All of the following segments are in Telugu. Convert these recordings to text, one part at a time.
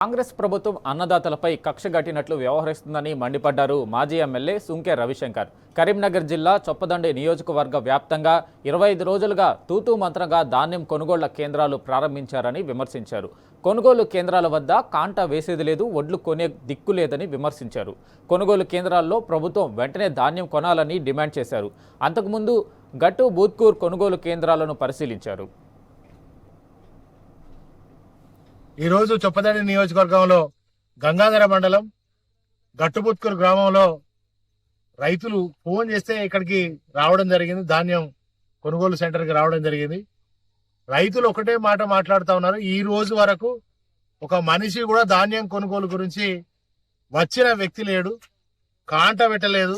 కాంగ్రెస్ ప్రభుత్వం అన్నదాతలపై కక్షగట్టినట్లు వ్యవహరిస్తుందని మండిపడ్డారు మాజీ ఎమ్మెల్యే సుంకె రవిశంకర్. కరీంనగర్ జిల్లా చొప్పదండి నియోజకవర్గ వ్యాప్తంగా 25 రోజులుగా తూతూ మంత్రంగా ధాన్యం కొనుగోళ్ల కేంద్రాలు ప్రారంభించారని విమర్శించారు. కొనుగోలు కేంద్రాల వద్ద కాంటా వేసేది లేదు, ఒడ్లు కొనే దిక్కు లేదని విమర్శించారు. కొనుగోలు కేంద్రాల్లో ప్రభుత్వం వెంటనే ధాన్యం కొనాలని డిమాండ్ చేశారు. అంతకుముందు గట్టు బూత్కూర్ కొనుగోలు కేంద్రాలను పరిశీలించారు. ఈరోజు చొప్పదండి నియోజకవర్గంలో గంగాధర మండలం గట్టుబుత్కూరు గ్రామంలో రైతులు ఫోన్ చేస్తే ఇక్కడికి రావడం జరిగింది. ధాన్యం కొనుగోలు సెంటర్కి రావడం జరిగింది. రైతులు ఒకటే మాట మాట్లాడుతూ ఉన్నారు. ఈ రోజు వరకు ఒక మనిషి కూడా ధాన్యం కొనుగోలు గురించి వచ్చిన వ్యక్తి లేడు, కాంట పెట్టలేదు,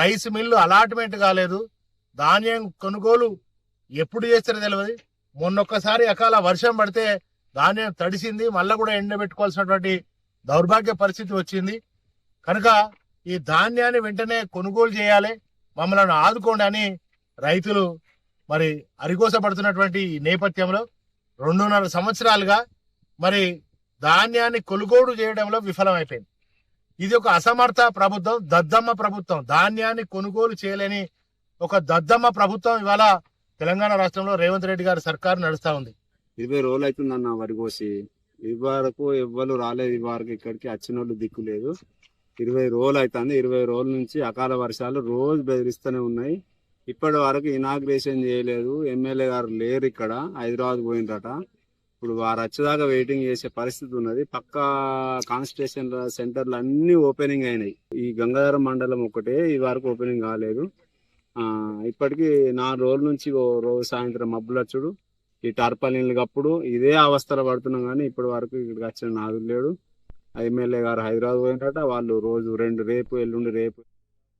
రైస్ మిల్లు అలాట్మెంట్ కాలేదు, ధాన్యం కొనుగోలు ఎప్పుడు చేస్తారో తెలియదు. మొన్నొక్కసారి అకాల వర్షం పడితే ధాన్యం తడిసింది, మళ్ళా కూడా ఎండబెట్టుకోవాల్సినటువంటి దౌర్భాగ్య పరిస్థితి వచ్చింది. కనుక ఈ ధాన్యాన్ని వెంటనే కొనుగోలు చేయాలి, మమ్మల్ని ఆదుకోండి అని రైతులు మరి అరిగోసపడుతున్నటువంటి ఈ నేపథ్యంలో 2.5 సంవత్సరాలుగా మరి ధాన్యాన్ని కొనుగోలు చేయడంలో విఫలమైపోయింది. ఇది ఒక అసమర్థ ప్రభుత్వం, దద్దమ్మ ప్రభుత్వం. ధాన్యాన్ని కొనుగోలు చేయలేని ఒక దద్దమ్మ ప్రభుత్వం ఇవాళ తెలంగాణ రాష్ట్రంలో రేవంత్ రెడ్డి గారి సర్కారు నడుస్తా ఉంది. 20 రోజులు అవుతుందన్న వరి కోసి, ఈ వరకు ఎవ్వరు రాలేదు. ఈ వరకు ఇక్కడికి వచ్చినోళ్ళు దిక్కు లేదు. 20 రోజులు అవుతుంది. 20 రోజుల నుంచి అకాల వర్షాలు రోజు బెదిరిస్తూనే ఉన్నాయి. ఇప్పటి వరకు ఇనాగ్రేషన్ చేయలేదు. ఎమ్మెల్యే గారు లేరు, ఇక్కడ హైదరాబాద్ పోయినరట. ఇప్పుడు వారు వచ్చేదాకా వెయిటింగ్ చేసే పరిస్థితి ఉన్నది. పక్క కాన్స్టిట్యూషన్ సెంటర్లు అన్ని ఓపెనింగ్ అయినాయి. ఈ గంగాధర మండలం ఒకటే ఈ వరకు ఓపెనింగ్ కాలేదు. ఇప్పటికి 4 రోజుల నుంచి రోజు సాయంత్రం మబ్బులచ్చుడు, ఈ టార్పాలిన్లు కప్పుడు ఇదే అవస్థలు పడుతున్నాం. కానీ ఇప్పటి వరకు ఇక్కడికి వచ్చిన నాదులు లేడు. ఎమ్మెల్యే గారు హైదరాబాద్ పోయినట. వాళ్ళు రోజు రేపు ఎల్లుండి రేపు